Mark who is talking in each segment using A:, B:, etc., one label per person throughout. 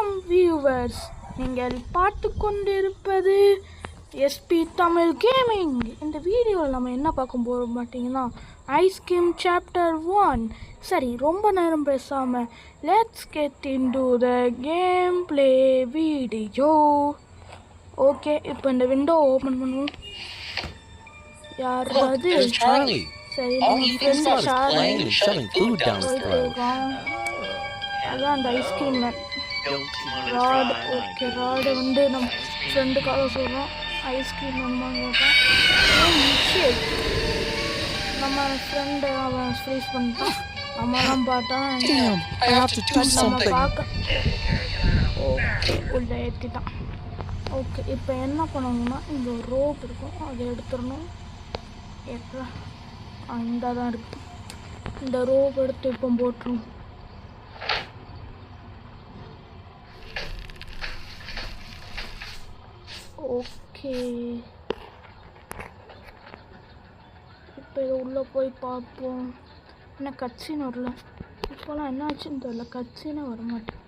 A: வணக்கம் வியூவர்ஸ், நீங்கள் பார்த்து கொண்டிருப்பது எஸ்பி தமிழ் கேமிங். இந்த வீடியோவில் நம்ம என்ன பார்க்க போகிறோம் பார்த்தீங்கன்னா, ஐஸ்கிரீம் சாப்டர் 1. சரி, ரொம்ப நேரம் பேசாமல் let's get into the game play video. Okay, இப்போ இந்த விண்டோ ஓப்பன் பண்ணுவோம். யாராவது சரி, நம்ம ஃப்ரெண்டு அதான் அந்த ice cream man rod. Okay, rod வந்து நம்ம ஃப்ரெண்டுக்காக சொல்கிறோம். ஐஸ்கிரீம் வேணுமான்னு கேட்டான். நம்ம ஃப்ரெண்டு அவன் ஃப்ரீஸ் பண்ணிட்டான். நம்மலாம் பார்த்தா நம்ம பார்க்க ஓகே உள்ள ஏற்றிட்டான். ஓகே, இப்போ என்ன பண்ணணும்னா, இங்கே ஒரு ரோப் இருக்கும், அதை எடுத்துடணும். ஏற்றா இந்த தான் இருக்கு. இந்த ரோப் எடுத்து இப்போ போட்டுரும். ஓகே, இப்போ இதை உள்ளே போய் பார்ப்போம். என்ன கட்சின்னு வரல. இப்போலாம் என்ன ஆச்சுன்னு தெரியல, கட்சின்னு வர மாட்டேன்.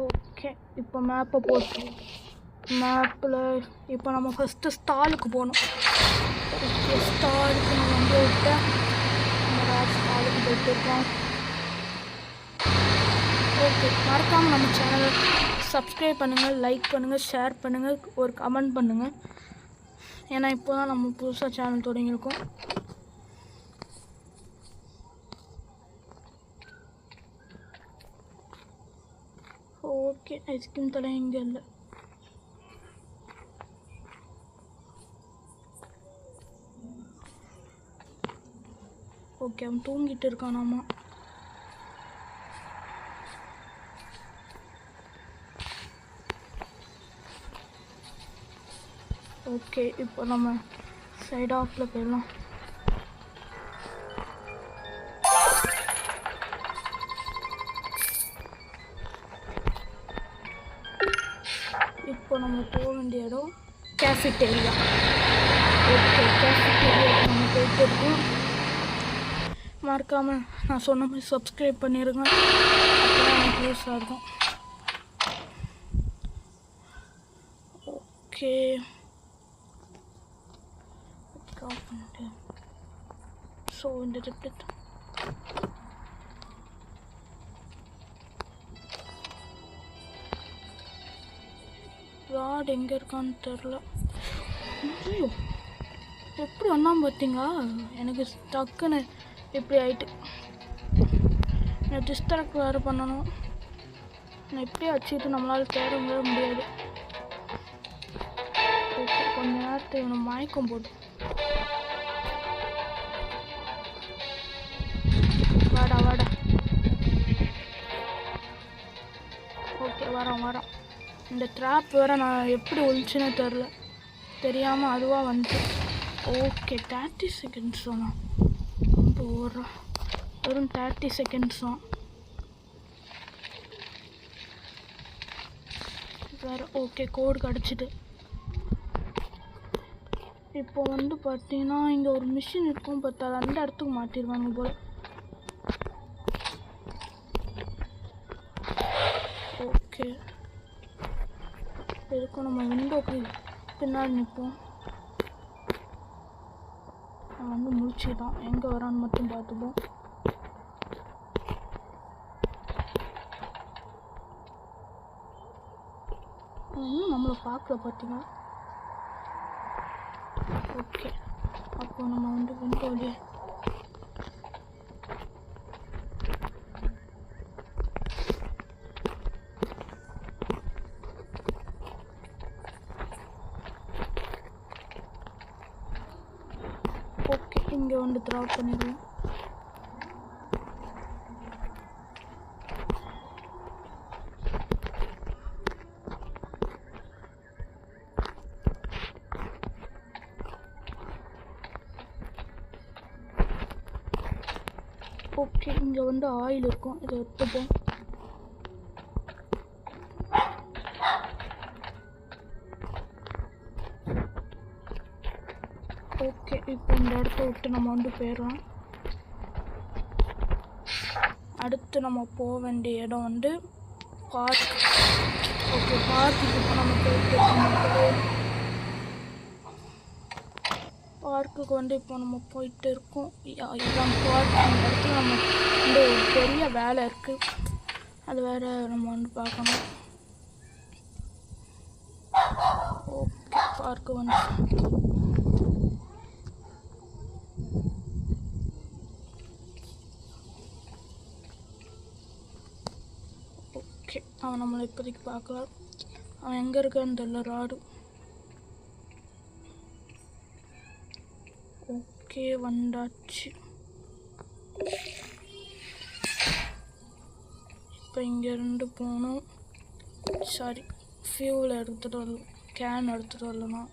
A: ஓகே, இப்போ மேப்பை போட்டு மேப்பில் இப்போ நம்ம ஃபஸ்ட்டு ஸ்டாலுக்கு போகணும். ஓகே, ஸ்டாலுக்கு நம்ம வந்து விட்டேன். ஸ்டாலுக்கு போயிட்டுருக்கோம். ஓகே, மறக்காமல் நம்ம சேனலை சப்ஸ்கிரைப் பண்ணுங்கள், லைக் பண்ணுங்கள், ஷேர் பண்ணுங்கள், ஒரு கமெண்ட் பண்ணுங்கள். ஏன்னா இப்போ தான் நம்ம புதுசாக சேனல் தொடங்கியிருக்கோம். ஓகே, ஐஸ்கிரீம் தலை இங்கே இல்லை. ஓகே, அவன் தூங்கிட்டு இருக்கானாமா. ஓகே, இப்போ நம்ம சைட் ஆஃப்ல போயிடலாம். இப்போ நம்ம போக வேண்டிய இடம் கேஃபிட்டேரியா. ஓகே, கேஃபிட்டேரியா நம்ம போயிட்டு இருக்கோம். மறக்காமல் நான் சொன்ன மாதிரி சப்ஸ்கிரைப் பண்ணிடுங்க, அப்போ எனக்கு யூஸாக இருக்கும். ஓகே, பண்ணிட்டு ஸோ இந்த ரிப்ளெட் ராட் எங்கே இருக்கான்னு தெரில. ஐயோ, எப்படி வந்தான் பார்த்தீங்களா? எனக்கு டக்குன்னு இப்படி ஆயிட்டு. நான் டிஸ்ட்ராக்ட் வேறு பண்ணணும். நான் இப்படியே வச்சுக்கிட்டு நம்மளால் தேட முடியாது. ஓகே, கொஞ்ச நேரத்தை இவனை மயக்கம் போட்டு வாடா வாடா. ஓகே, வரோம். இந்த ட்ராப் வேறு நான் எப்படி ஒழிச்சுன்னு தெரியாமல் அதுவாக வந்து. ஓகே, 30 செகண்ட்ஸ் தான் ரொம்ப ஓடுறோம். வெறும் 30 செகண்ட்ஸ் தான் வேறு. ஓகே, கோடு கிடச்சிட்டு. இப்போ வந்து பார்த்தீங்கன்னா இங்கே ஒரு மிஷின் இருக்கும், பட் அது அந்த இடத்துக்கு மாற்றிடுவாங்க போல். ஓகே, எதுக்கும் நம்ம விண்டோக்கு பின்னாடி நிற்போம். நான் வந்து முடிச்சுதான் எங்கே வரான்னு மட்டும் பார்த்துப்போம். இன்னும் நம்மளை பார்க்கல பார்த்தீங்கன்னா. ஓகே, அப்போ நம்ம வந்து விண்டோலே ஓகே இங்கே வந்து ட்ராப் பண்ணிடுவோம். ஓகே, இங்கே வந்து ஆயில் இருக்கும், இதை எடுத்துப்போம். ஓகே, இப்போ இந்த இடத்த விட்டு நம்ம வந்து போயிடலாம். அடுத்து நம்ம போக வேண்டிய இடம் வந்து பார்க். ஓகே, பார்க்குக்கு இப்போ நம்ம போயிட்டு பார்க்குக்கு வந்து இப்போ நம்ம போயிட்டு இருக்கோம். இதான் பார்க். அந்த இடத்துல நம்ம வந்து ஒரு பெரிய வேலை இருக்குது, அது வேறு நம்ம வந்து பார்க்கணும். ஓகே, பார்க்கு வந்து அவன் நம்மளை இப்போதைக்கு பார்க்கலாம். அவன் எங்கே இருக்கான்னு தெரியல. ராடு. ஓகே, வந்தாச்சு. இப்போ இங்கேருந்து போகணும். சாரி, ஃபியூல் எடுத்துகிட்டு வரல, கேன் எடுத்துகிட்டு வரலண்ணா.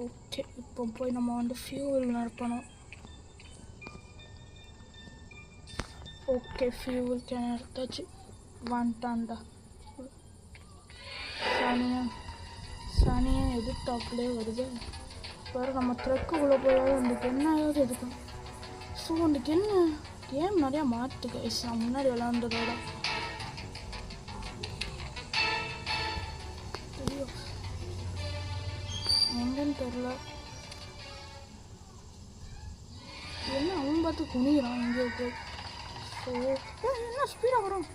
A: ஓகே, இப்போ போய் நம்ம வந்து ஃபியூல் நிரப்பணும். ஓகே, ஃபியூல் கேன் எடுத்தாச்சு. வந்துட்டான்டா. சனியாக எதிர்த்தாப்புலே வருது. வேறு நம்ம ட்ரக்குள்ளே போயாவது அந்த கென்னாவது எடுக்கணும். ஸோ அந்த கென்னு கேம் நிறையா மாற்று கைஸ் நான் முன்னாடி விளாண்டதோட. எங்கன்னு தெரில. என்ன அவன் பார்த்து குனிகிறான் இங்கே போய். ஸோ என்ன ஸ்பீடாக வரும்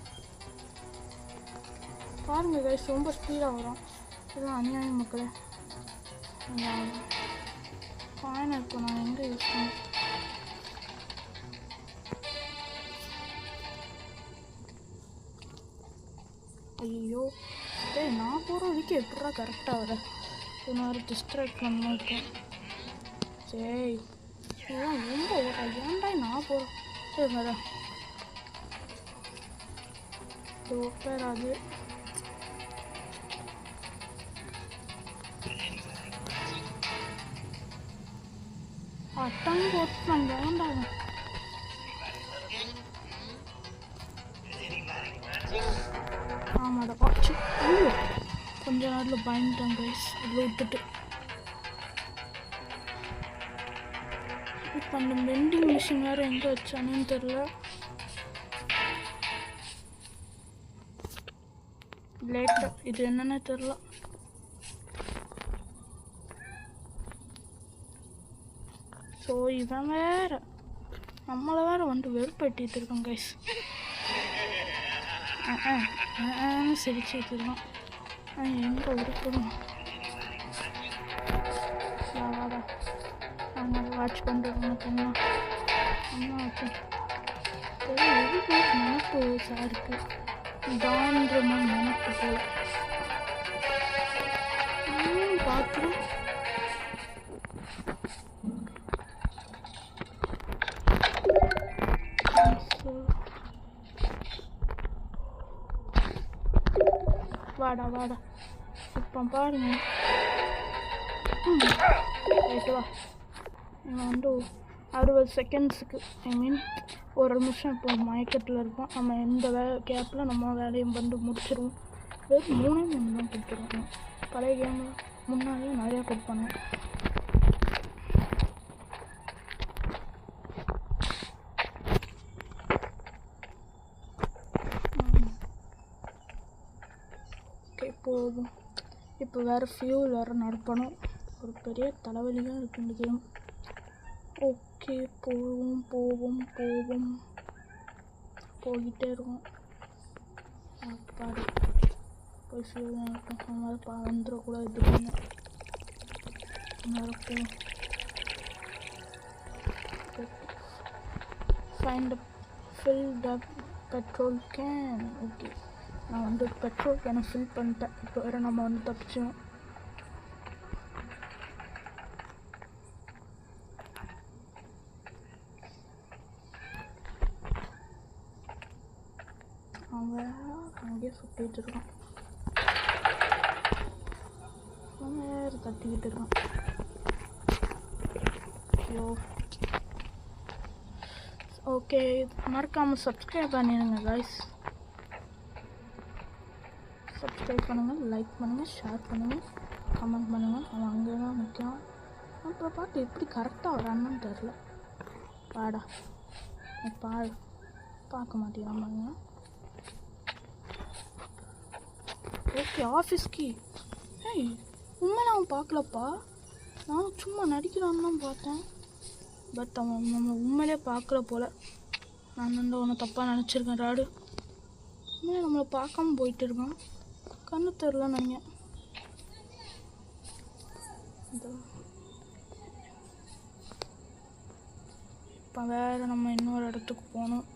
A: பாருங்க கைஸ், ரொம்ப ஸ்பீடாக வரும். இதெல்லாம் அநியாயம் மக்களே. காயின் இப்போ நான் எங்கே யூஸ் பண்ணேன்? ஐயோ டேய், நான் போகிற வரைக்கும் எப்படா கரெக்டாக வர? இன்னொரு டிஸ்ட்ராக்ட் பண்ண இருக்கேன். சரி, இதெல்லாம் ரொம்ப ஏன்டா நான் போகிறேன். சரி வர பேராது. அட்டம் போட்டு வேண்டாம். ஆமாடா பாச்சு. கொஞ்ச நேரத்தில் பயந்துட்டேன் கைஸ். இதில் விட்டுட்டு இப்போ அந்த வெண்டிங் மிஷின் வேறு எங்கே வச்சானேன்னு தெரில. லேட்டாக இது என்னன்னே தெரில. ஸோ இவன் வேறு நம்மளை வேறு வந்து வெறுப்பட்டிட்டு இருக்கான் கைஸ். சிரிச்சுட்டு இருக்கான். எங்கே உருப்படும்? வாடா, நாங்கள் வாட்ச் பண்ணுறோம். பொண்ணா அம்மா ஓகே. எதுக்கு நினப்பு சாருக்கு தான்ற மாதிரி நினப்பு போல பார்க்குறோம். வாடா வாடா இப்போ பாருங்க. ரைட்டு வா. நான் வந்து 60 செகண்ட்ஸுக்கு ஒரு நிமிஷம் இப்போ மயக்கத்தில் இருப்போம். நம்ம எந்த கேப்பில் நம்ம வேலையும் வந்து முடிச்சிடுவோம். வெறும் 3 தான் கொடுத்துருவோம். பழைய கேமில் முன்னாடியே நிறையா கொடுப்பாங்க. போகும். இப்போ வேறு ஃபியூல் வேறு நடப்பணும். ஒரு பெரிய தலைவலியாக இருக்குது கேம். ஓகே, போவோம் போவோம் போவோம் போய்கிட்டே இருக்கும். பாரு போய் ஃபியூல் நடக்கும். வந்துடக்கூடாது. இதுன்னு நடக்கும். Find fill the petrol can. Okay, நான் வந்து பெட்ரோல் கேனை ஃபில் பண்ணிட்டேன். இப்போ வேறு நம்ம வந்து தப்பிச்சோம். அவன் அங்கேயே சுற்றிட்டு இருக்கான். வேறு தட்டிக்கிட்டு இருக்கான். ஐயோ ஓகே, மறக்காமல் சப்ஸ்கிரைப் பண்ணிடுங்க கைஸ். சப்ஸ்கிரைப் பண்ணுங்கள், லைக் பண்ணுங்கள், ஷேர் பண்ணுங்கள், கமெண்ட் பண்ணுங்கள். அவன் அங்கே தான் முக்கியம். அப்புறம் பார்த்து எப்படி கரெக்டாக வரான்னு தெரில. பாடா பார்க்க மாட்டேங்கிறாங்க. ஓகே, ஆஃபீஸ்க்கு ஏய் உண்மையில அவன் பார்க்கலப்பா. நானும் சும்மா நடிக்கிறான்னு தான் பார்த்தேன். பட் அவன் நம்ம உண்மையிலே பார்க்கல போல். நான் வந்து ஒன்று தப்பாக நினச்சிருக்கேன். ராடு உண்மையிலே நம்மளை பார்க்காம போயிட்டு இருக்கான். கண்ணு தெரில நீங்கள். இப்போ வேறு நம்ம இன்னொரு இடத்துக்கு போகணும்.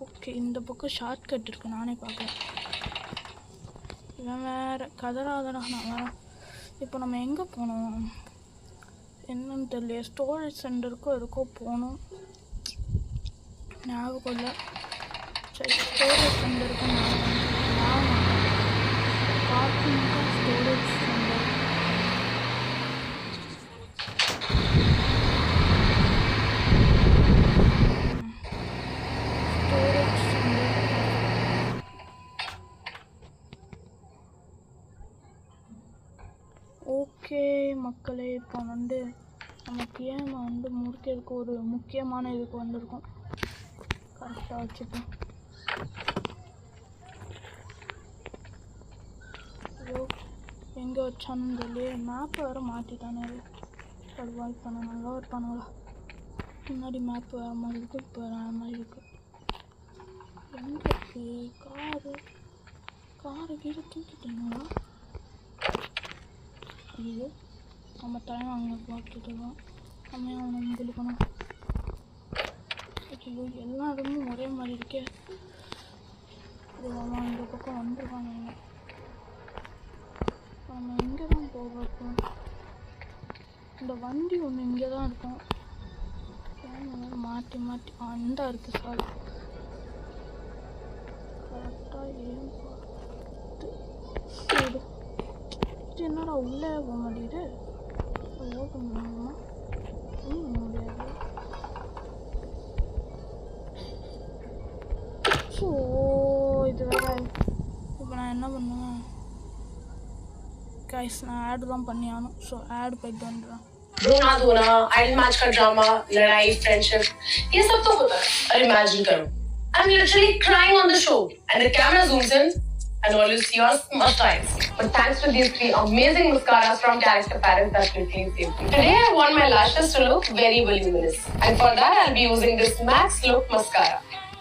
A: ஓகே, இந்த பக்கம் ஷார்ட் கட் இருக்குது, நானே பார்க்குறேன். இவன் வேறு கதராதடா. நான் வரேன். இப்போ நம்ம எங்கே போகணும் என்னன்னு தெரியல. ஸ்டோரேஜ் சென்டருக்கோ எதுக்கோ போகணும், ஞாபகம் இல்லை. சரி, ஸ்டோரேஜ் சென்டருக்கு பார்க்கிங்கும் ஸ்டோரேஜ் சென்டர். ஓகே மக்களே, இப்போ வந்து நம்ம கேமை வந்து முடிக்கிறதுக்கு ஒரு முக்கியமான இதுக்கு வந்திருக்கோம். கரெக்டாக வச்சுப்போம். ஐயோ எங்கே வச்சான்னு சொல்லி மேப்பை வேறு மாற்றிட்டானே. அட்வாய்ட் பண்ண நல்லா இருப்பானுங்களா. முன்னாடி மேப் வேறு மாதிரி இருக்குது, இப்போ வேறு மாதிரி இருக்குது. எங்கே இருக்குது காரு கீழே தூக்கிட்டீங்களா? ஐயோ நம்ம டைம் அங்கே பார்த்துட்டுருக்கோம். நம்ம அவனை முடிக்கணும். ஐயோ எல்லா இடமும் ஒரே மாதிரி இருக்கே. அவன் இந்த பக்கம் வந்துருக்காங்க. நம்ம இங்கே தான் போகிறோம். இந்த வண்டி ஒன்று இங்கே தான் இருக்கும். மாற்றி மாற்றி அந்த இருக்குது சார். கரெக்டாக ஏன் பார்த்து என்னடா உள்ளே போக மாட்டேங்குது. ஓட்ட முடியுமா? முடியாது. ஸோ இது வேற. இப்போ நான் என்ன பண்ணுவேன் கைஸ், நான் ஆடு தான் பண்ணி ஆகணும். ஸோ ஆடு போயிட்டு வந்துடுறேன்.
B: रोना धोना, आइडल मैच का ड्रामा, लड़ाई, फ्रेंडशिप, ये सब तो होता है. और इमेजिन करो, I'm literally crying on the show, and the camera zooms in, and all you see are smudged eyes. But thanks to these 3 amazing mascaras from Character Paris that literally saved me. Today I want my lashes to look very voluminous, and for that I'll be using this Max Look mascara.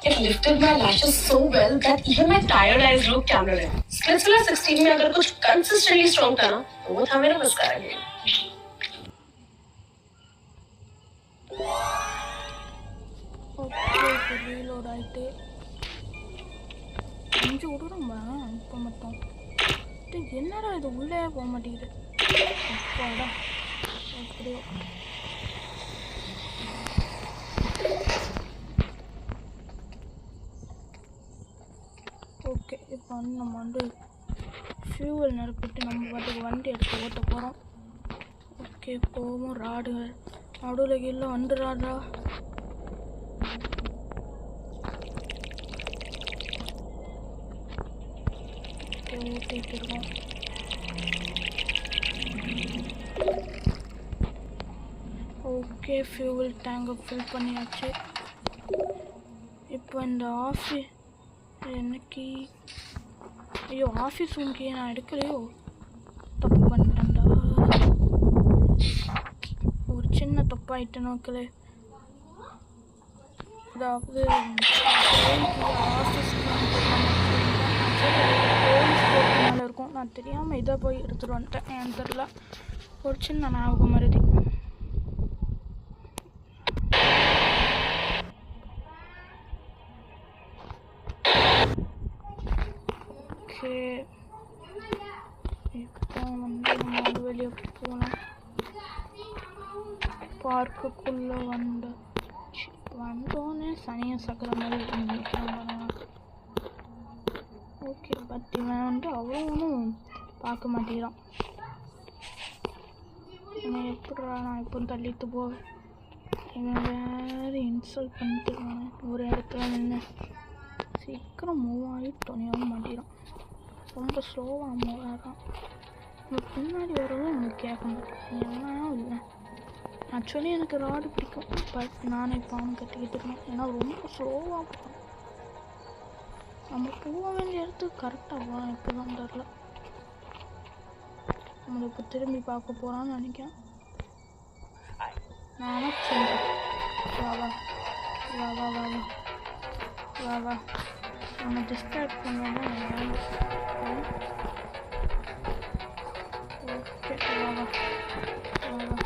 B: It lifted my lashes so well that even my tired eyes look camera ready. Splitsvilla 16 में अगर कुछ consistently strong था ना, तो वो था मेरा mascara game.
A: Okay, இப்போ ரீலோட் ஆகிட்டு கொஞ்சம் விடுறோம்பா. இப்போ மட்டும் என்னடா இது உள்ளே போக மாட்டேங்குது. அப்பாடா அப்படியே. ஓகே, இப்போ வந்து நம்ம வந்து ஃபியூவல் நிரப்பிட்டு நம்ம பாட்டுக்கு வண்டி எடுத்து ஓட்ட போகிறோம். ஓகே போவோம். ராடு நடுவில் கீழே வந்துடுறாடா. ஊற்றிட்டு இருக்கோம். ஓகே, ஃபியூவல் டேங்கை ஃபில் பண்ணியாச்சு. இப்போ இந்த ஆஃபீஸ் என்னைக்கு ஐயோ ஆஃபீஸ் ரூம்க்கு நான் எடுக்கலையோ, தப்பு பண்ணிட்டேன்டா. ஒரு சின்ன தப்பாயிட்டு நோக்கலே. அதாவது ஆஃபீஸ்க்கு மேலே இருக்கும். நான் தெரியாமல் இதை போய் எடுத்துகிட்டு வந்துட்டேன். ஏன்னு தெரில, ஒரு சின்ன ஞாபகம் மருதி. ஓகே, இப்போ வந்து நம்ம வெளியே போகலாம். பார்க்குக்குள்ளே வந்து வந்தோடனே சனியை சக்கர மாதிரி ஓகே பட் இவன் வந்து அவ்வளோ ஒன்றும் பார்க்க மாட்டேங்கிறான். இவன் எப்படா நான் இப்போ தள்ளிட்டு போ, இவன் வேறு இன்சல்ட் பண்ணிட்டு இருக்கான். ஒரு இடத்துல நின்று சீக்கிரம் மூவ் ஆகி துணியாகவும் மாட்டேறான். ரொம்ப ஸ்லோவாக மூவ் ஆகிறான். உனக்கு பின்னாடி வரவும் எனக்கு கேட்க மாட்டேன் என்ன இல்லை. ஆக்சுவலி எனக்கு ராடு பிடிக்கும், பட் நானே இப்போ அவனை கட்டிக்கிட்டு இருக்கேன். ஏன்னா ரொம்ப ஸ்லோவாக போகிறான். நம்ம போக வேண்டிய இடத்துக்கு கரெக்டாக போகிறான். எப்போ தான் தெரில. நம்மளை இப்போ திரும்பி பார்க்க போகிறான்னு நினைக்கிறேன். நானும் சொல்கிறேன் வா வா வா வா வா வா வா வா நம்ம டிஸ்ட்ராக்ட் பண்ணோன்னா ஓகே வா வா வா வா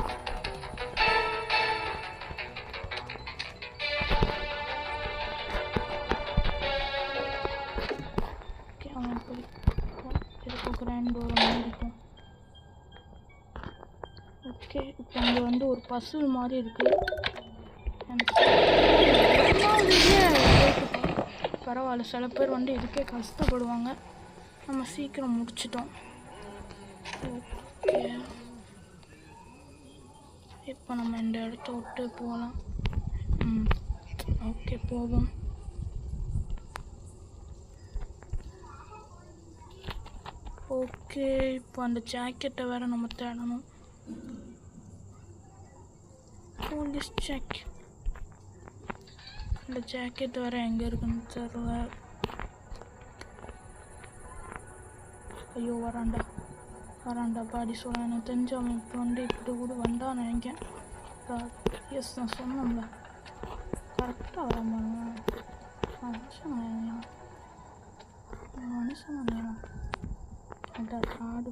A: ஓகே அவன் இப்போ கிராண்ட் டோர் இருக்கும். ஓகே இப்போ இங்கே வந்து ஒரு பசில் மாதிரி இருக்குது. பரவாயில்ல, சில பேர் வந்து இதுக்கே கஷ்டப்படுவாங்க. நம்ம சீக்கிரம் முடிச்சிட்டோம். ஓகே இப்போ நம்ம இந்த இடத்த விட்டு போகலாம். ஓகே போவோம். ஓகே இப்போ அந்த ஜாக்கெட்டை வேறு நம்ம தேடணும். போலீஸ் ஜாக்கெட், இந்த ஜாக்கெட் வேறு எங்கே இருக்குன்னு தெரியல. ஐயோ வராண்டா வராண்டா பாடி சொல்ல. எனக்கு தெரிஞ்ச அவன் இப்போ வந்து இப்படி கூட வந்தான்னு நினைக்கிறேன். எஸ் நான் சொன்னோம்ல கரெக்டாக வராமாங்க. மனுஷன் அதான் ஆடு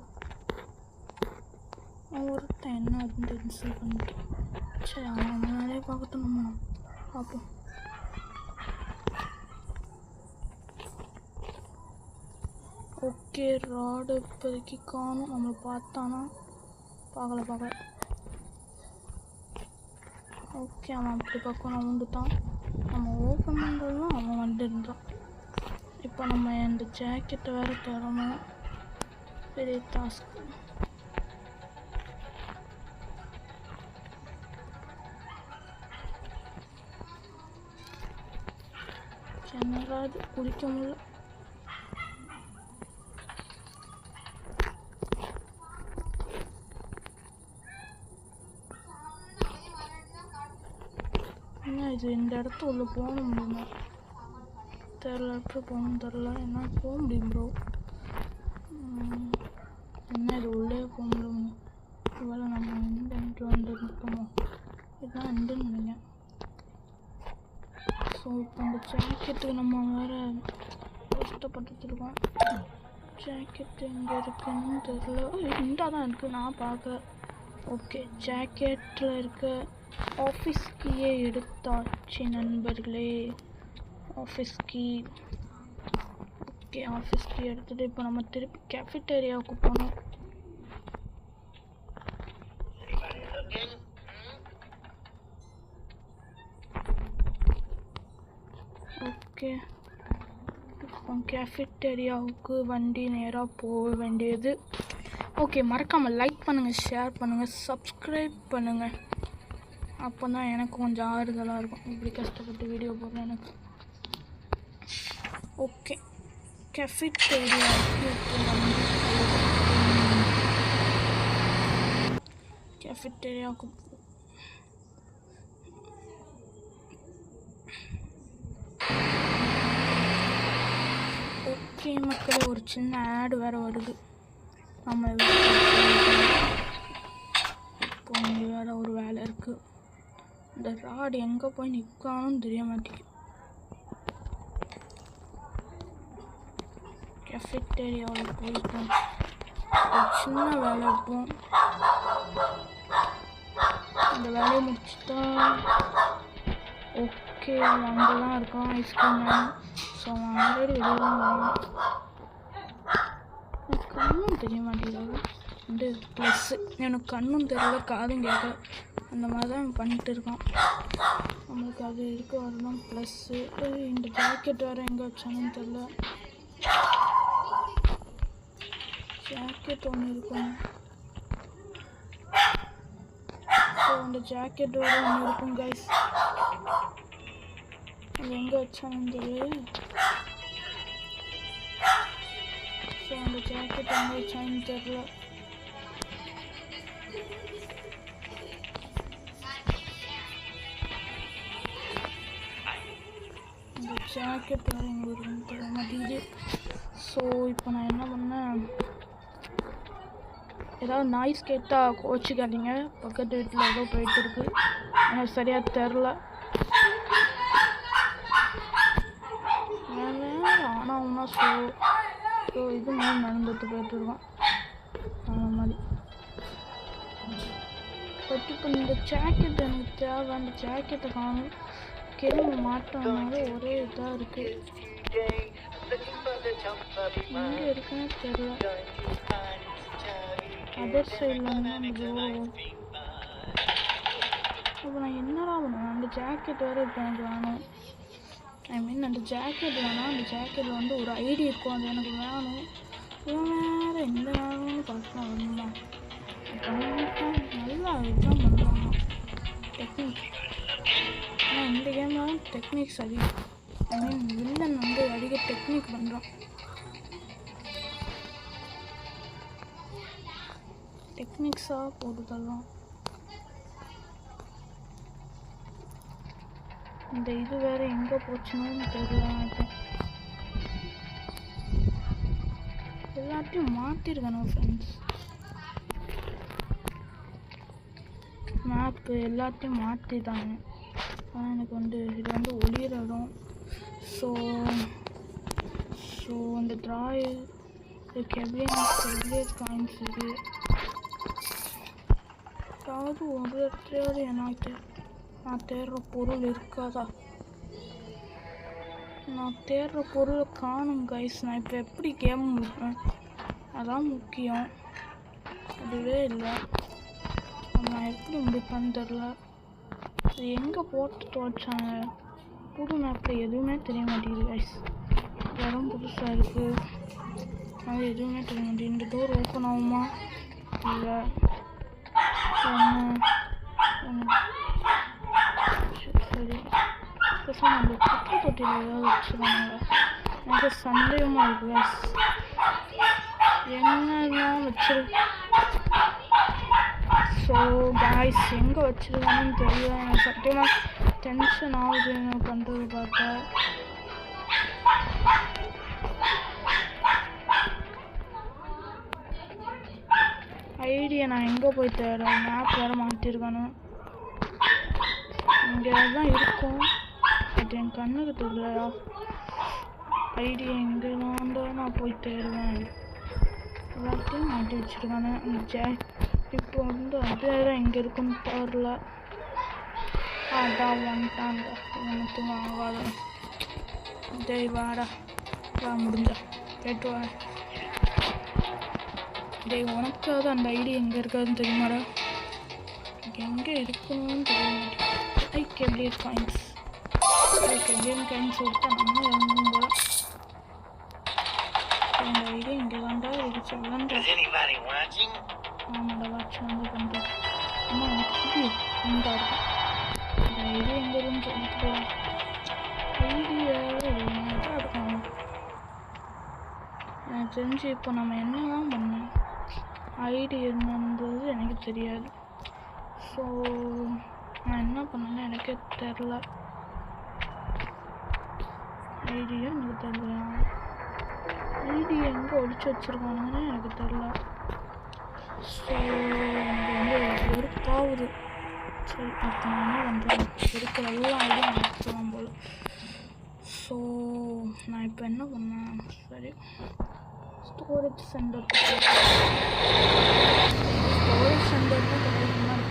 A: ஒருத்தன் என்ன அப்படின்னு இன்சல்ட் பண்ணிட்டு சரி அவன் முன்னாலே பார்க்கட்டும். நம்ம பார்ப்போம். ஓகே ராடு இப்போதைக்கு காணும். நம்மளை பார்த்தானா பார்க்கல. ஓகே அவன் அப்படி பக்கம் நான் வந்துட்டான். நம்ம ஓப்பன் பண்ணுறதுலாம் அவன் வந்துருந்தான். இப்போ நம்ம இந்த ஜாக்கெட்டை வேறு தரணும். பெரிய டாஸ்க். என்னடாது குடிக்க முடியல. என்ன இது இந்த இடத்து உள்ள போக முடியுமா தெரில. எப்படி போகணும்னு தெரில. என்ன போக முடியும் ப்ரோ? என்ன இது உள்ளே போக முடியும்? இவ்வளோ நம்ம இந்த இடத்துல வந்து நிற்போமோ? இதுதான் எண்டுன்னு நினைக்கிறேன். ஸோ இப்போ அந்த ஜாக்கெட்டு நம்ம வேறு கஷ்டப்பட்டுருக்கோம். ஜாக்கெட்டு எங்கே இருக்குன்னு தெரியல. இந்தா தான் இருக்குது, நான் பார்க்கல. ஓகே ஜாக்கெட்டில் இருக்க ஆஃபீஸ் கீயே எடுத்தாச்சு நண்பர்களே. Office key. Okay office key எடுத்துகிட்டு இப்போ நம்ம திருப்பி கேஃபிட்டேரியாவுக்கு போகணும். ஓகே இப்போ கேஃபிட்டேரியாவுக்கு வண்டி நேராக போக வேண்டியது. ஓகே மறக்காமல் லைக் பண்ணுங்கள், ஷேர் பண்ணுங்கள், சப்ஸ்கிரைப் பண்ணுங்கள். அப்போ தான் எனக்கு கொஞ்சம் ஆறுதலாக இருக்கும். இப்படி கஷ்டப்பட்டு வீடியோ போடுறேன் எனக்கு. ஓகே கேஃபிட்டேரியாவுக்கு ஓகே மக்களே, ஒரு சின்ன ஆடு வேறு வருது. நம்ம இப்போ இங்கே வேறு ஒரு வேலை இருக்குது. இந்த ராடு எங்கே போய் நிற்கானும் தெரிய மாட்டேங்குது. கேஃபிட்டேரியாவில் போயிட்டோம். ஒரு சின்ன வேலை இருக்கும். இந்த வேலையை முடிச்சுட்டா ஓகே அங்கெல்லாம் இருக்கும் ஐஸ்கிரீம் வேணும். ஸோ அவன் ஆல்ரெடி வெளியே தான் வரும். எனக்கு கண்ணும் தெரிய மாட்டேங்குது. வந்து ப்ளஸ்ஸு எனக்கு கண்ணும் தெரியல, காதும் கேட்கல. அந்த மாதிரி தான் பண்ணிகிட்டு இருக்கான். நம்மளுக்கு அது இருக்க வரணும். ப்ளஸ்ஸு இந்த ஜாக்கெட் வேறு எங்கே வச்சானுன்னு தெரில. ஜாக்கெட் ஒன்று இருக்கும். ஸோ அந்த ஜாக்கெட் வேறு ஒன்று இருக்கும் கைஸ். அது எங்கே வச்சானுன்னு தெரியல. ஸோ அந்த ஜாக்கெட் எங்கே வச்சானுன்னு தெரில. ஜாக்கெட் வேறு எங்கே இருக்குன்னு தெரிய மாட்டேங்குது. ஸோ இப்போ நான் என்ன பண்ணேன், ஏதாவது நாய்ஸ் கேட்டால் கோச்சிக்காதீங்க. பக்கத்து வீட்டில் ஏதோ போயிட்டு இருக்கு, எனக்கு சரியாக தெரில. ஆனால் ஒன்றா ஸோ இது மாதிரி நடந்துட்டு போயிட்டு இருக்கோம் அந்த மாதிரி. பட் இப்போ இந்த ஜாக்கெட் எனக்கு தேவை. அந்த ஜாக்கெட்டை காணும். கிளம்பி மாட்டோம்னால ஒரே இதாக இருக்குது. எங்கே இருக்குன்னு தெரியல. அதர் சைடில் வந்து அந்த டோர். அப்போ நான் என்னடா பண்ணுவேன், அந்த ஜாக்கெட் வேறு இப்போ எனக்கு வேணும். ஐ மீன் அந்த ஜாக்கெட் வேணாம். அந்த ஜாக்கெட்டில் வந்து ஒரு ஐடி இருக்கும், அது எனக்கு வேணும். வேறு எந்த வேணும்னு பார்க்கலாம் வேணுமா. நல்லா இதுதான் பண்ணுவாங்க டெக்னிக். ஆனால் இந்த கேமில் டெக்னிக்ஸ் அதிகம். ஐ மீன் வில்லன் வந்து அதிக டெக்னிக் பண்ணுறான். டெக்னிக்ஸாக போடுதெல்லாம். இந்த இது வேறு எங்கே போச்சுன்னு தெரியல. எல்லாத்தையும் மாற்றிருக்கணும் ஃப்ரெண்ட்ஸ். மேப்பு எல்லாத்தையும் மாற்றிட்டாங்க. ஆனால் எனக்கு வந்து இது வந்து ஒளியிற இடம். ஸோ அந்த ட்ராயர் கெபியன் காயின்ஸ் இது அதாவது ஒரு இடத்துலையாவது எனக்கு நான் தேடுற பொருள் இருக்காதா. நான் தேடுற பொருளை காணும் கைஸ். நான் இப்போ எப்படி கேம் முடிப்பேன், அதான் முக்கியம். அதுவே இல்லை, நான் எப்படி முடிப்பேன்னு தெரில. அது எங்கே போட்டு துவைச்சாங்க. புது மேப்பில் எதுவுமே தெரிய மாட்டேங்குது கைஸ். இடம் புதுசாக இருக்குது, அது எதுவுமே தெரிய மாட்டேங்குது. இந்த டோர் ஓப்பன் ஆகுமா இல்லை சரி பேசாமல் அந்த குப்பை தொட்டியில் ஏதாவது வச்சுருவாங்க. எனக்கு சந்தேகமாக இருக்குது கைஸ். என்னெல்லாம் வச்சிருக்கு. ஸோ காய்ஸ் எங்கே வச்சுருக்காங்கன்னு தெரியல. எனக்கு சத்தியமாக டென்ஷன் ஆகுது எனக்கு பண்ணுறது பார்த்தா. ஐடியா நான் எங்கே போய் தேடுறேன். மேப் வேறு மாற்றிருக்கானு. இங்கே தான் இருக்கும், பட் என் கண்ணுக்கு தெரியலையா. ஐடியா எங்கே நான் போய் தேடுவேன். எல்லாத்தையும் மாட்டி வச்சுருக்கானு. இப்போ வந்து அது வேறு எங்கே இருக்குன்னு தெரில. அதான் வந்துட்டாங்க. எனக்கு வாங்காத டேய் வாடா வா, முடிஞ்சா கேட்டு வா. டேய் உனக்காவது அந்த ஐடியா எங்கே இருக்காதுன்னு தெரியுமாடா. எங்கே இருக்கணும்னு தெரிய மாட்டேன். கெபியன் காயின்ஸ் கொடுத்தா நம்ம இறங்கும் போல. அந்த ஐடியா இங்கே தாண்டா இது சொல்லண்டா. ஆமாடா வாட்ச் வந்து பண்ணுறேன். ஆனால் எனக்கு இந்த ஐடியா எங்கே இருக்குன்னு சொல்லிட்டு போகிறேன். ஐடியா தான் இருக்கும். எனக்கு தெரிஞ்சு இப்போ நம்ம என்ன தான் பண்ணோம், ஐடி என்னன்றது எனக்கு தெரியாது. ஸோ நான் என்ன பண்ணேன்னு எனக்கே தெரில. ஐடியா எனக்கு தெரியல. ஐடி எங்கே ஒழிச்சு வச்சுருக்கானுங்கன்னு எனக்கு தெரில. ஸோ எனக்கு வந்து வெறுப்பாகுது. சரி அப்போ நான் என்ன பண்ணுறேன், இருக்கிற எல்லா ஐடியும் அனுப்பிச்சுலாம் போல். ஸோ நான் இப்போ என்ன பண்ணேன், சரி ஸ்டோரேஜ் சென்டர் கிடையாது.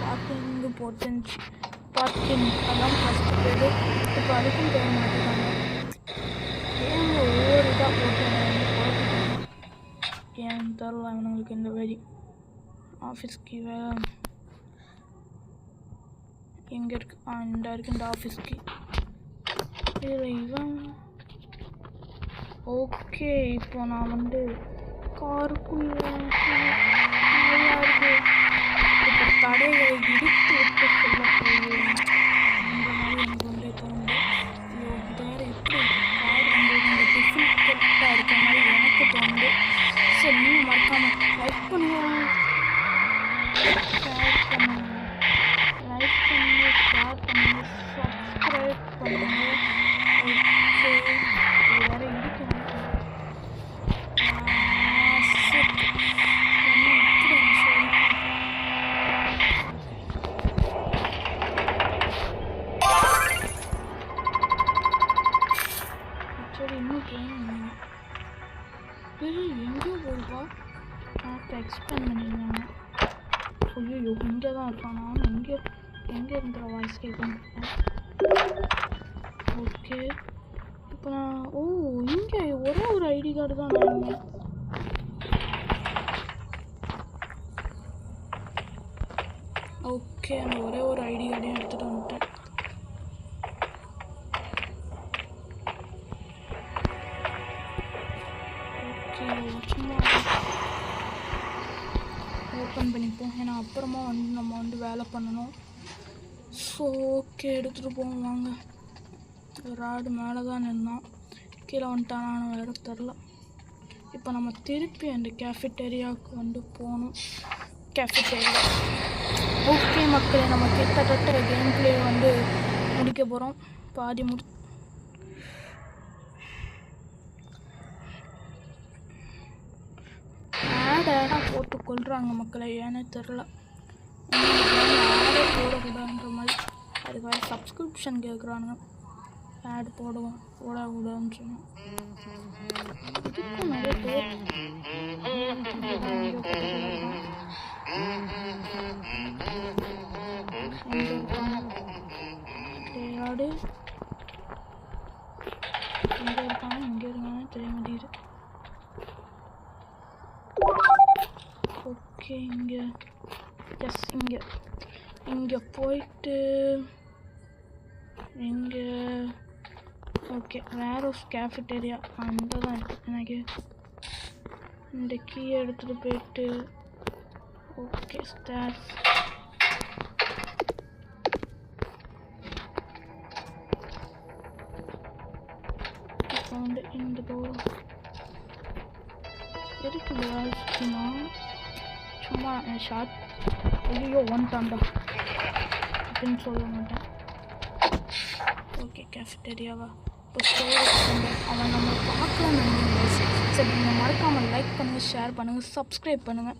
A: பார்க்கிங்கு போட்டுருந்துச்சு. பார்க்கிங் அதான் ஃபஸ்ட்டு பேர். இப்போ அதுக்கும் தேவை மாட்டேங்காங்க. ஏன் ஒவ்வொரு இதாக போட்டு ஏன் தரல இவனுங்களுக்கு இந்த வழி. ஆஃபீஸ்க்கு வேறு எங்கே இருக்கு? இந்த இருக்கு இந்த ஆஃபீஸ்க்கு. இவன் ஓகே. இப்போ நான் வந்து காருக்குள்ள இருக்கு. இப்போ தடைகளை இடித்து விட்டு சொல்ல போகிறேன். இந்த மாதிரி எனக்கு வந்து தோணுது. ஐயோ இது வேறு எப்படி கார் வந்து இந்த டிஃபிகல்ட்டாக இருக்கிற மாதிரி எனக்கு தோணுது. சரி நீங்கள் மறக்காமல் லைக் பண்ணுவோம், ஷேர் பண்ணுங்க, லைக் பண்ணுங்க, ஷேர் பண்ணுங்க, சப்ஸ்கிரைப் பண்ணுங்க. ஓகே இது வேறு இடிக்கணும். எங்கேயோ போயிருப்பா. ஆப்பை எக்ஸ்பிளைன் பண்ணியிருந்தாங்க. ஐயோ இங்கே தான் இருப்பான். நானும் எங்கே இருந்துற வாய்ஸ் கேட்குறேன். ஓகே இப்போ நான் இங்கே ஒரே ஒரு ஐடி கார்டு தான் நான். ஓகே அந்த ஒரே ஒரு ஐடி கார்டையும் எடுத்துகிட்டு வந்துட்டேன். சும்மா ஓப்பன் பண்ணிப்போம், ஏன்னா அப்புறமா வந்து நம்ம வந்து வேலை பண்ணணும். ஸோ ஓகே எடுத்துகிட்டு போவோம் வாங்க. ராடு மேலே தான் நின்னான், கீழே வந்துட்டானான்னு வேறு தெரில. இப்போ நம்ம திருப்பி அந்த கேஃபிட்டேரியாவுக்கு வந்து போகணும். கேஃபிட்டேரியா ஓகே மக்களே, நம்ம கிட்டத்தட்ட கேம் பிளே வந்து முடிக்க போகிறோம். பாதி ஆடாக போட்டு கொள்கிறாங்க மக்களை, ஏன்னு தெரில. ஆடே போடக்கூடாதுன்ற மாதிரி அதுக்கு வேறு சப்ஸ்கிரிப்ஷன் கேட்குறானுங்க. ஆட் போடக்கூடாதுன்னு சொன்னோம். இதுக்கும் நிறைய பேர் ஆடு எங்கே இருக்காங்க, எங்கே இருக்காங்கன்னு தெரிய மாட்டேங்குது. ஓகே இங்கே எஸ் இங்கே போயிட்டு இங்கே ஓகே வேறு கேஃபிட்டேரியா அந்த தான் இருக்குது எனக்கு. இந்த கீ எடுத்துகிட்டு போயிட்டு ஓகே ஸ்டார்ஸ் இப்போ வந்து இந்த டோர் எதுக்கு வேலைக்குன்னா சும்மா ஷார்ட் ஐயோ வந்துட்டான்டா அப்படின்னு சொல்ல மாட்டேன். ஓகே கேஃபிட்டேரியாவா இப்போ ஸ்டோர் அவன் நம்ம பார்க்கலான்னு நினைக்கிறேன். சரி நீங்கள் மறக்காமல் லைக் பண்ணுங்கள், ஷேர் பண்ணுங்கள், சப்ஸ்கிரைப் பண்ணுங்கள்.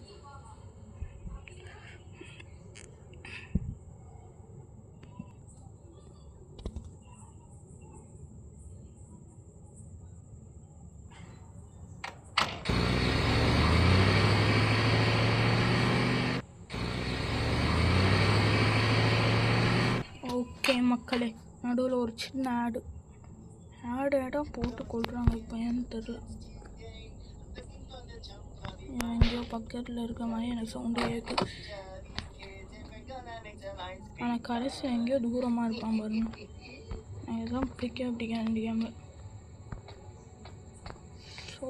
A: ஓகே மக்களே, நடுவில் ஒரு சின்ன ஆடாக போட்டு கொள்கிறாங்க. இப்போ ஏன்னு தெரில, எங்கேயோ பக்கத்தில் இருக்க மாதிரி எனக்கு சவுண்டு கேட்குது. ஆனால் கடைசி எங்கேயோ தூரமாக இருப்பான் பாருங்க. எனக்கு எதுவும் பிடிக்க இந்த கேமில். ஸோ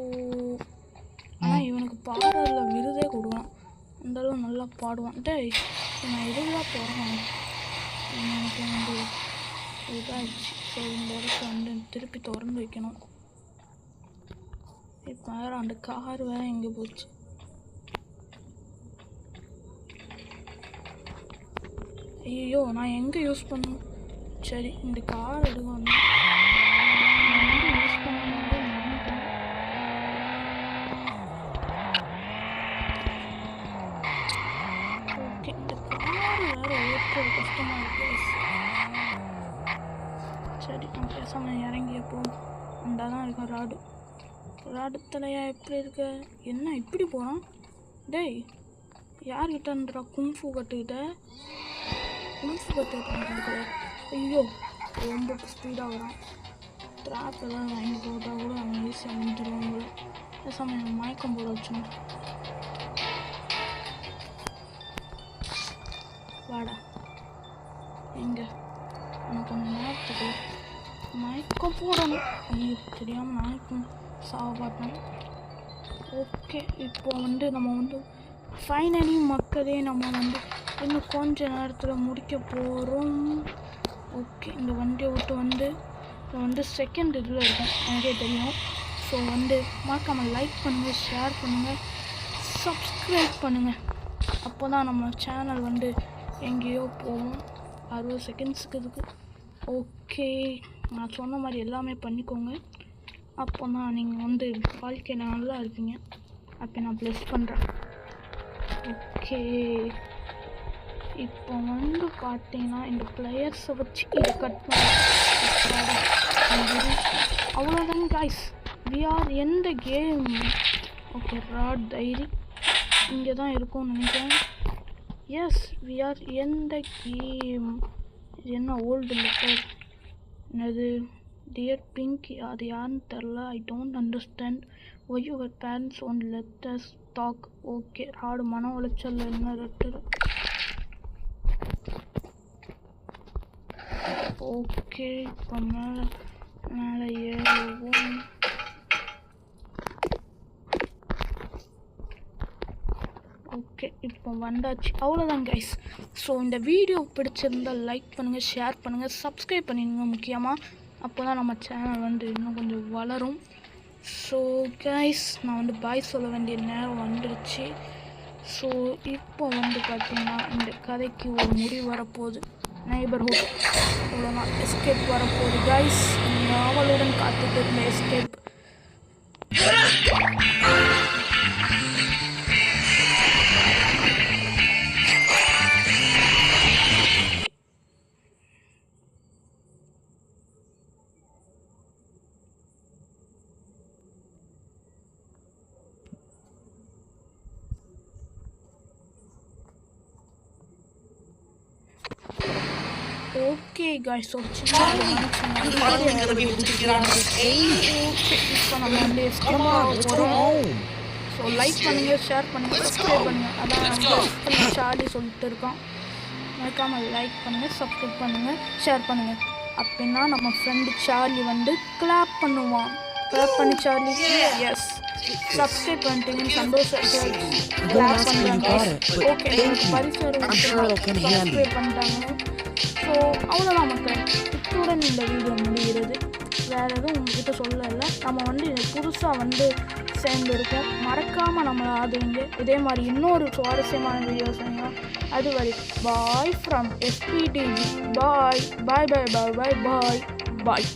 A: ஆனால் இவனுக்கு பாடலில் விருதே கொடுவான், அந்தளவு நல்லா பாடுவான். டேய் நான் இதுதான் போகிறேன். எனக்கு வந்து இதாகிடுச்சு. ஸோ இந்த இடத்த வந்து திருப்பி திறந்து வைக்கணும். இப்போ வேறு அந்த கார் வேறு எங்கே போச்சு? ஐயோ நான் எங்கே யூஸ் பண்ணணும்? சரி இந்த கார் எடுக்கணும். யூஸ் பண்ணணும். ஓகே இந்த கார் வேறு ஓட்டுறது கஷ்டமாக இருக்கு. சரி நான் பேசாமல் இறங்கியப்போ அந்த தான் இருக்கும் ராடு தலையா எப்படி இருக்க? என்ன இப்படி போகிறான்? டேய் யார்கிட்டன்றா கும்ஃபு கற்றுக்கிட்டேன். ஐயோ ரொம்ப ஸ்பீடாக வரான். ட்ராப் எதாவது வாங்கி போட்டால் கூட அவன் ஈஸியாக முடிஞ்சிடுவான் போல. பேசாமல் மயக்கம் போட வச்சுங்க. வாடா எங்கே உங்களுக்கு தெரியாமல் நான் இப்போ சாவாட்டேன். ஓகே, இப்போ வந்து நம்ம வந்து ஃபைனலி மக்களே நம்ம வந்து இன்னும் கொஞ்ச நேரத்தில் முடிக்க போகிறோம். ஓகே, இந்த வண்டியை விட்டு வந்து இப்போ வந்து செகண்ட் இதில் இருக்கும் எனக்கே தெரியும். ஸோ வந்து மறக்காமல் லைக் பண்ணுங்கள், ஷேர் பண்ணுங்கள், சப்ஸ்கிரைப் பண்ணுங்கள். அப்போ தான் நம்ம சேனல் வந்து எங்கேயோ போகும். 60 செகண்ட்ஸுக்கு இதுக்கு. ஓகே, நான் சொன்ன மாதிரி எல்லாமே பண்ணிக்கோங்க. அப்போ தான் நீங்கள் வந்து வாழ்க்கையில் நல்லா இருப்பீங்க. அப்போ நான் ப்ளஸ் பண்ணுறேன். ஓகே, இப்போ வந்து பார்த்தீங்கன்னா இந்த பிளேயர்ஸை வச்சு இதை கட் பண்ண அவ்வளோதாங்க guys. We are in the game. Okay, Rod diary இங்கே தான் இருக்கும்னு நினைக்கிறேன். Yes, we are in the game. இது என்ன ஓல்டு லெட்டர் என்னது? டியர் பிங்க், அது யாருன்னு தெரில. I don't understand why your parents one letters talk. Okay, Rod மன உளைச்சல் என்ன லெட்டர். ஓகே, இப்போ மேலே ஏறுவோம். ஓகே, இப்போ வந்தாச்சு. அவ்வளோதான் கைஸ். ஸோ இந்த வீடியோ பிடிச்சிருந்தால் லைக் பண்ணுங்கள், ஷேர் பண்ணுங்கள், சப்ஸ்கிரைப் பண்ணிடுங்க முக்கியமாக. அப்போ தான் நம்ம சேனல் வந்து இன்னும் கொஞ்சம் வளரும். ஸோ கைஸ், நான் வந்து பாய் சொல்ல வேண்டிய நேரம் வந்துடுச்சு. ஸோ இப்போ வந்து பார்த்திங்கன்னா இந்த கதைக்கு ஒரு முடிவு வரப்போகுது. நெய்பர்ஹுட் அவ்வளோதான், எஸ்கேப் வரப்போகுது கைஸ். அவளுடன் காத்துட்டு இருந்த எஸ்கேப். ஓகே காய்ஸ், ஸோ இப்போ நம்ம வந்து எஸ்கேப் போகிறோம். ஸோ லைக் பண்ணுங்கள், ஷேர் பண்ணுங்கள், சப்ஸ்கிரைப் பண்ணுங்கள். அதான் சார்லி சொல்லிட்டு இருக்கோம். மறக்காமல் லைக் பண்ணுங்கள், சப்ஸ்கிரைப் பண்ணுங்கள், ஷேர் பண்ணுங்கள். அப்படின்னா நம்ம ஃப்ரெண்டு சார்லி வந்து கிளாப் பண்ணுவான். கிளாப் பண்ணி சார்லி. எஸ், சப்ஸ்கிரைப் பண்ணிட்டீங்கன்னு சந்தோஷம். கிளாப் பண்ணுறாங்க. ஓகே, பரிசு சப்ஸ்கிரைப் பண்ணிட்டாங்க. ஸோ அவ்வளோதான் மக்கள், இத்துடன் இந்த வீடியோ முடிகிறது. வேறு எதுவும் உங்கள்கிட்ட சொல்லலை. நம்ம வந்து புதுசாக வந்து சேர்ந்துருக்கோம். மறக்காமல் நம்மளை ஆதரிங்க. இதே மாதிரி இன்னொரு சுவாரஸ்யமான வீடியோ செய்யலாம். அதுவரை bye from SPTG. Bye bye bye bye bye bye bye.